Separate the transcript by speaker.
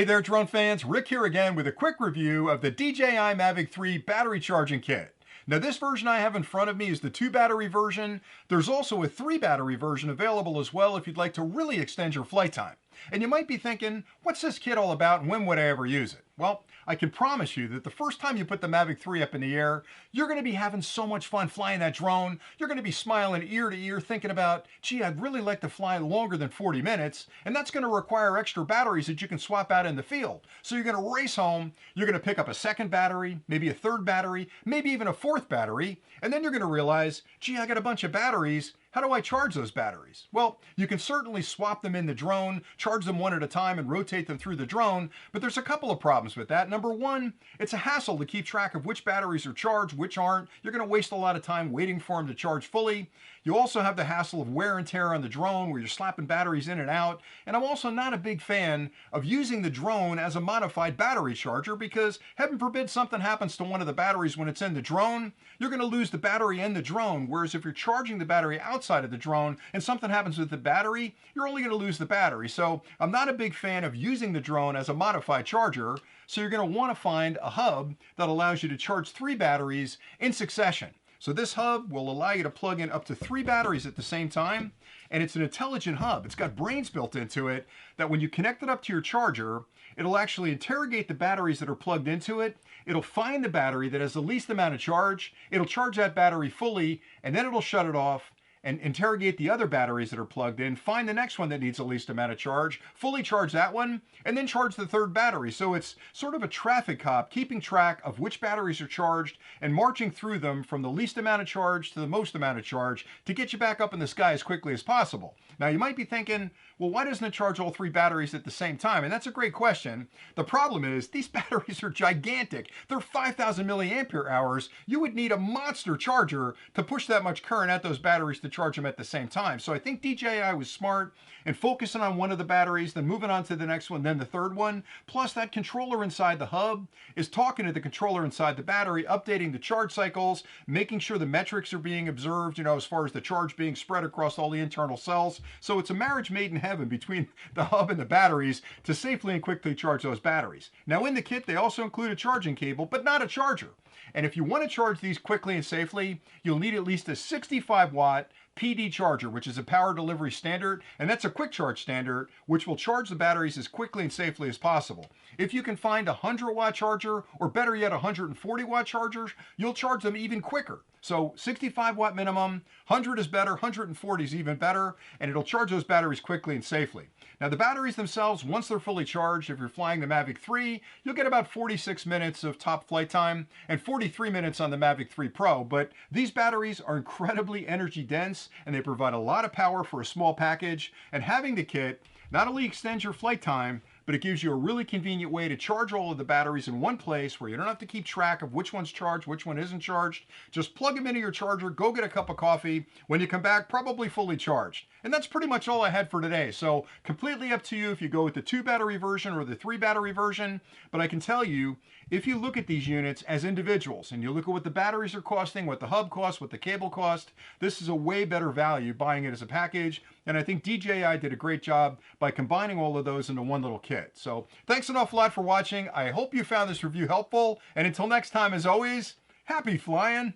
Speaker 1: Hey there, drone fans. Rick here again with a quick review of the DJI Mavic 3 battery charging kit. Now, this version I have in front of me is the 2-battery version. There's also a 3-battery version available as well if you'd like to really extend your flight time. And you might be thinking, what's this kit all about and when would I ever use it? Well, I can promise you that the first time you put the Mavic 3 up in the air, you're going to be having so much fun flying that drone. You're going to be smiling ear to ear thinking about, gee, I'd really like to fly longer than 40 minutes. And that's going to require extra batteries that you can swap out in the field. So you're going to race home. You're going to pick up a second battery, maybe a third battery, maybe even a fourth battery. And then you're going to realize, gee, I got a bunch of batteries. How do I charge those batteries? Well, you can certainly swap them in the drone, charge them one at a time and rotate them through the drone, but there's a couple of problems with that. Number one, it's a hassle to keep track of which batteries are charged, which aren't. You're going to waste a lot of time waiting for them to charge fully. You also have the hassle of wear and tear on the drone where you're slapping batteries in and out. And I'm also not a big fan of using the drone as a modified battery charger because heaven forbid something happens to one of the batteries when it's in the drone, you're going to lose the battery in the drone. Whereas if you're charging the battery outside of the drone and something happens with the battery, you're only going to lose the battery. So I'm not a big fan of using the drone as a modified charger. So you're going to want to find a hub that allows you to charge 3 batteries in succession. So this hub will allow you to plug in up to 3 batteries at the same time, and it's an intelligent hub. It's got brains built into it that when you connect it up to your charger, it'll actually interrogate the batteries that are plugged into it. It'll find the battery that has the least amount of charge. It'll charge that battery fully, and then it'll shut it off and interrogate the other batteries that are plugged in, find the next one that needs the least amount of charge, fully charge that one, and then charge the third battery. So it's sort of a traffic cop, keeping track of which batteries are charged and marching through them from the least amount of charge to the most amount of charge to get you back up in the sky as quickly as possible. Now, you might be thinking, well, why doesn't it charge all 3 batteries at the same time? And that's a great question. The problem is these batteries are gigantic. They're 5,000 milliampere hours. You would need a monster charger to push that much current at those batteries to charge them at the same time. So I think DJI was smart in focusing on one of the batteries, then moving on to the next one, then the third one. Plus that controller inside the hub is talking to the controller inside the battery, updating the charge cycles, making sure the metrics are being observed, as far as the charge being spread across all the internal cells. So it's a marriage made in heaven between the hub and the batteries to safely and quickly charge those batteries. Now in the kit, they also include a charging cable, but not a charger. And if you want to charge these quickly and safely, you'll need at least a 65-watt PD charger, which is a power delivery standard, and that's a quick charge standard, which will charge the batteries as quickly and safely as possible. If you can find a 100-watt charger, or better yet, a 140-watt charger, you'll charge them even quicker. So 65-watt minimum, 100 is better, 140 is even better, and it'll charge those batteries quickly and safely. Now the batteries themselves, once they're fully charged, if you're flying the Mavic 3, you'll get about 46 minutes of top flight time and 43 minutes on the Mavic 3 Pro, but these batteries are incredibly energy dense and they provide a lot of power for a small package, and having the kit not only extends your flight time, but it gives you a really convenient way to charge all of the batteries in one place where you don't have to keep track of which one's charged, which one isn't charged. Just plug them into your charger, go get a cup of coffee. When you come back, probably fully charged. And that's pretty much all I had for today. So completely up to you if you go with the 2-battery version or the 3-battery version. But I can tell you, if you look at these units as individuals and you look at what the batteries are costing, what the hub costs, what the cable cost, this is a way better value buying it as a package. And I think DJI did a great job by combining all of those into one little kit. So thanks an awful lot for watching. I hope you found this review helpful. And until next time, as always, happy flying.